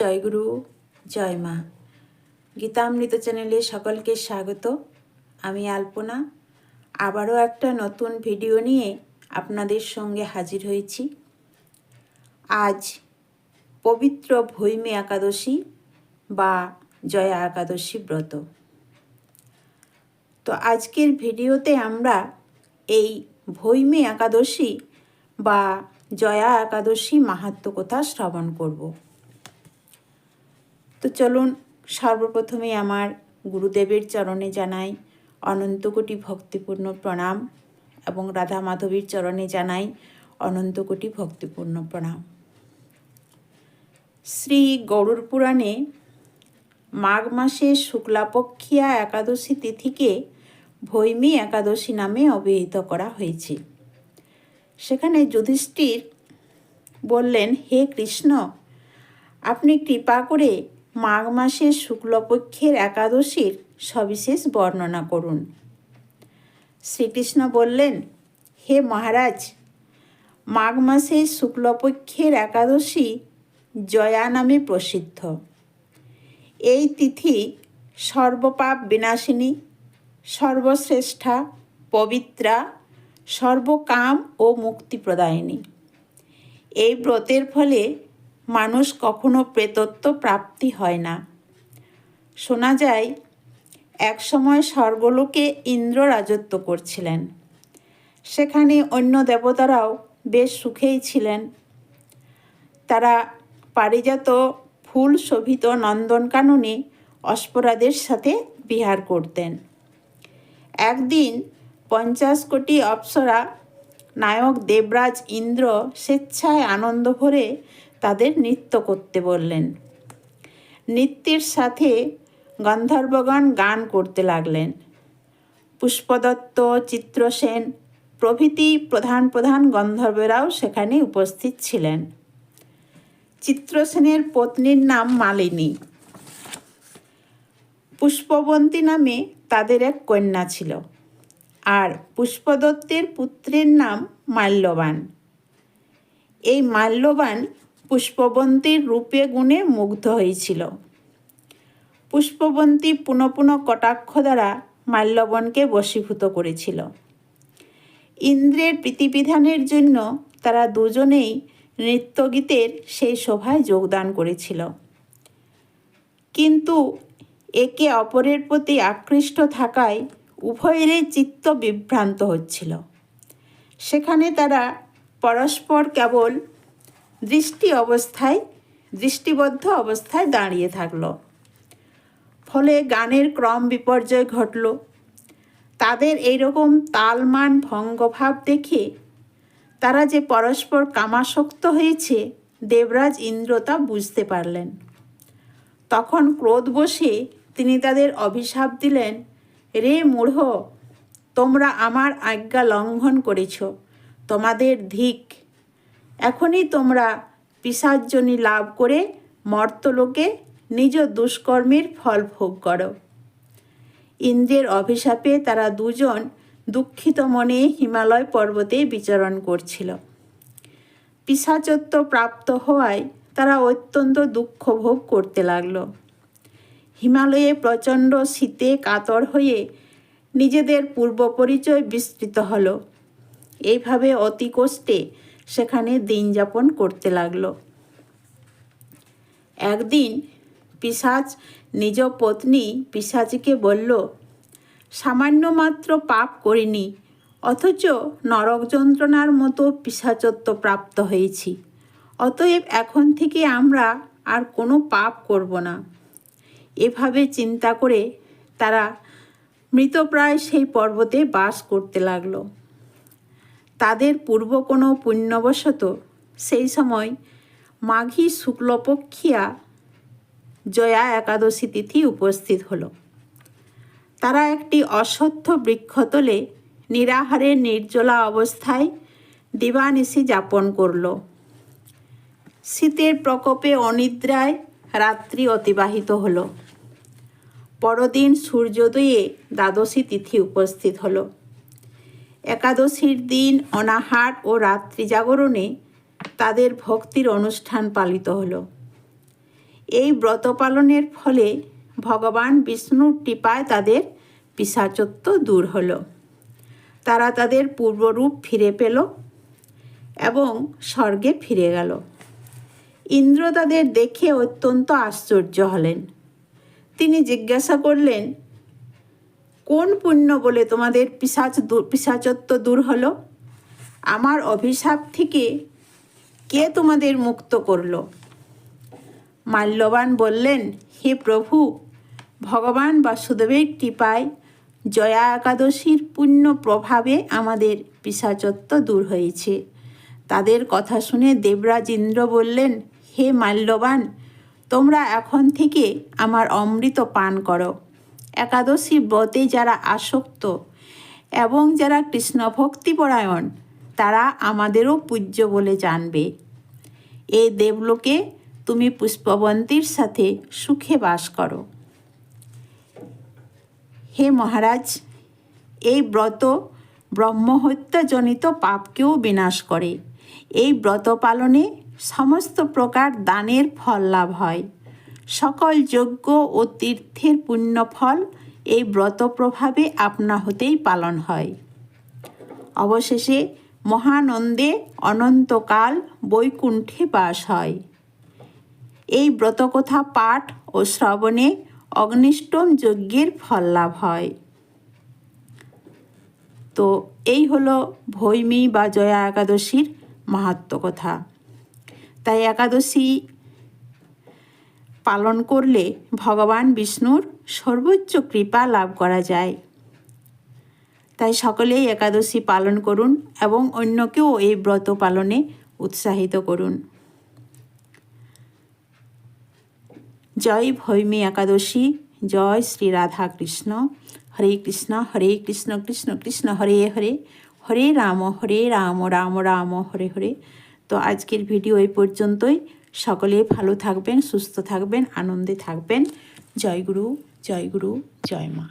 জয়গুরু, জয় মা। গীতামৃত চ্যানেলে সকলকে স্বাগত। আমি আলপনা আবারও একটা নতুন ভিডিও নিয়ে আপনাদের সঙ্গে হাজির হয়েছি। আজ পবিত্র ভৈমী একাদশী বা জয়া একাদশী ব্রত। তো আজকের ভিডিওতে আমরা এই ভৈমী একাদশী বা জয়া একাদশী মাহাত্ম্য কথা শ্রবণ করব। তো চলুন, সর্বপ্রথমে আমার গুরুদেবের চরণে জানাই অনন্ত কোটি ভক্তিপূর্ণ প্রণাম এবং রাধা মাধবীর চরণে জানাই অনন্ত কোটি ভক্তিপূর্ণ প্রণাম। শ্রী গরুড় পুরাণে মাঘ মাসে শুক্লাপক্ষিয়া একাদশী তিথিকে ভৈমী একাদশী নামে অভিহিত করা হয়েছে। সেখানে যুধিষ্ঠির বললেন, হে কৃষ্ণ, আপনি কৃপা করে মাঘ মাসের শুক্লপক্ষের একাদশীর সবিশেষ বর্ণনা করুন। শ্রীকৃষ্ণ বললেন, হে মহারাজ, মাঘ মাসের শুক্লপক্ষের একাদশী জয়া নামে প্রসিদ্ধ। এই তিথি সর্বপাপ বিনাশিনী, সর্বশ্রেষ্ঠা, পবিত্রা, সর্বকাম ও মুক্তিপ্রদায়িনী। এই ব্রতের ফলে মানুষ কখনো প্রেতত্ব প্রাপ্তি হয় না। শোনা যায়, একসময় স্বর্গলোকে ইন্দ্র রাজত্ব করছিলেন। সেখানে অন্য দেবতারাও বেশ সুখেই ছিলেন। তারা পারিজাত ফুল শোভিত নন্দনকাননে অশ্বরাদের সাথে বিহার করতেন। একদিন 50 কোটি অপ্সরা নায়ক দেবরাজ ইন্দ্র স্বেচ্ছায় আনন্দ ভরে তাদের নৃত্য করতে বললেন। নৃত্যের সাথে গন্ধর্বগণ গান করতে লাগলেন। পুষ্পদত্ত, চিত্রসেন প্রভৃতি প্রধান প্রধান গন্ধর্বরাও সেখানে উপস্থিত ছিলেন। চিত্রসেনের পত্নীর নাম মালিনী। পুষ্পবন্তী নামে তাদের এক কন্যা ছিল, আর পুষ্পদত্তের পুত্রের নাম মাল্যবান। এই মাল্যবান পুষ্পবন্তীর রূপে গুণে মুগ্ধ হয়েছিল। পুষ্পবন্তী পুনঃ পুনঃ কটাক্ষ দ্বারা মাল্যবানকে বশীভূত করেছিল। ইন্দ্রের প্রীতিবিধানের জন্য তারা দুজনেই নৃত্যগীতের সেই সভায় যোগদান করেছিল। কিন্তু একে অপরের প্রতি আকৃষ্ট থাকায় উভয়েরই চিত্ত বিভ্রান্ত হচ্ছিল। সেখানে তারা পরস্পর কেবল দৃষ্টিবদ্ধ অবস্থায় দাঁড়িয়ে থাকল। ফলে গানের ক্রম বিপর্যয় ঘটল। তাদের এইরকম তালমান ভঙ্গভাব দেখে তারা যে পরস্পর কামাসক্ত হয়েছে, দেবরাজ ইন্দ্র তা বুঝতে পারলেন। তখন ক্রোধবশে তিনি তাদের অভিশাপ দিলেন, রে মূঢ়, তোমরা আমার আজ্ঞা লঙ্ঘন করেছ, তোমাদের ধিক। এখনই তোমরা পিশাচযোনি লাভ করে মর্তলোকে নিজ দুষ্কর্মের ফল ভোগ করো। ইন্দ্রের অভিশাপে তারা দুজন দুঃখিত মনে হিমালয় পর্বতে বিচরণ করছিল। পিশাচত্ব প্রাপ্ত হওয়ায় তারা অত্যন্ত দুঃখ ভোগ করতে লাগল। হিমালয়ে প্রচণ্ড শীতে কাতর হয়ে নিজেদের পূর্ব পরিচয় বিস্তৃত হল। এইভাবে অতি কষ্টে সেখানে দিন যাপন করতে লাগল। একদিন পিশাচ নিজ পত্নী পিশাচীকে বলল, সামান্য মাত্র পাপ করিনি, অথচ নরক যন্ত্রণার মতো পিশাচত্ব প্রাপ্ত হয়েছি। অতএব এখন থেকে আমরা আর কোনো পাপ করব না। এভাবে চিন্তা করে তারা মৃতপ্রায় সেই পর্বতে বাস করতে লাগল। তাদের পূর্ব কোনো পুণ্যবশত সেই সময় মাঘী শুক্লপক্ষিয়া জয়া একাদশী তিথি উপস্থিত হলো। তারা একটি অশ্বত্থ বৃক্ষতলে নিরাহারে নির্জলা অবস্থায় দিবানিশি যাপন করল। শীতের প্রকোপে অনিদ্রায় রাত্রি অতিবাহিত হলো। পরদিন সূর্যোদয়ে দ্বাদশী তিথি উপস্থিত হলো। একাদশীর দিন অনাহার ও রাত্রি জাগরণে তাদের ভক্তির অনুষ্ঠান পালিত হলো। এই ব্রত পালনের ফলে ভগবান বিষ্ণুর কৃপায় তাদের পিশাচত্ব দূর হলো। তারা তাদের পূর্বরূপ ফিরে পেল এবং স্বর্গে ফিরে গেল। ইন্দ্র তাদের দেখে অত্যন্ত আশ্চর্য হলেন। তিনি জিজ্ঞাসা করলেন, কোন পুণ্য বলে তোমাদের পিশাচত্ব দূর হলো? আমার অভিশাপ থেকে কে তোমাদের মুক্ত করল? মাল্যবান বললেন, হে প্রভু, ভগবান বাসুদেবের কৃপায় জয়া একাদশীর পুণ্য প্রভাবে আমাদের পিশাচত্ব দূর হয়েছে। তাদের কথা শুনে দেবরাজ ইন্দ্র বললেন, হে মাল্যবান, তোমরা এখন থেকে আমার অমৃত পান করো। একাদশী ব্রতে যারা আসক্ত এবং যারা কৃষ্ণ ভক্তিপরায়ণ তারা আমাদেরও পূজ্য বলে জানবে। এই দেবলোকে তুমি পুষ্পবন্তীর সাথে সুখে বাস করো। হে মহারাজ, এই ব্রত ব্রহ্মহত্যাজনিত পাপকেও বিনাশ করে। এই ব্রত পালনে সমস্ত প্রকার দানের ফল লাভ হয়। সকল যজ্ঞ ও তীর্থের পুণ্যফল এই ব্রত প্রভাবে আপনা হতেই পালন হয়। অবশেষে মহানন্দে অনন্তকাল বৈকুণ্ঠে বাস হয়। এই ব্রতকথা পাঠ ও শ্রবণে অগ্নিষ্টম যজ্ঞের ফল লাভ হয়। তো এই হলো ভৈমী বা জয়া একাদশীর মাহাত্ম্য কথা। তাই একাদশী পালন করলে ভগবান বিষ্ণুর সর্বোচ্চ কৃপা লাভ করা যায়। তাই সকলেই একাদশী পালন করুন এবং অন্যকেও এই ব্রত পালনে উৎসাহিত করুন। জয় ভৈমী একাদশী, জয় শ্রী রাধা কৃষ্ণ। হরে কৃষ্ণ কৃষ্ণ কৃষ্ণ হরে হরে, হরে রাম রাম রাম হরে হরে। তো আজকের ভিডিও এই পর্যন্তই। সকলে ভালো থাকবেন, সুস্থ থাকবেন, আনন্দে থাকবেন। জয় গুরু, জয় মা।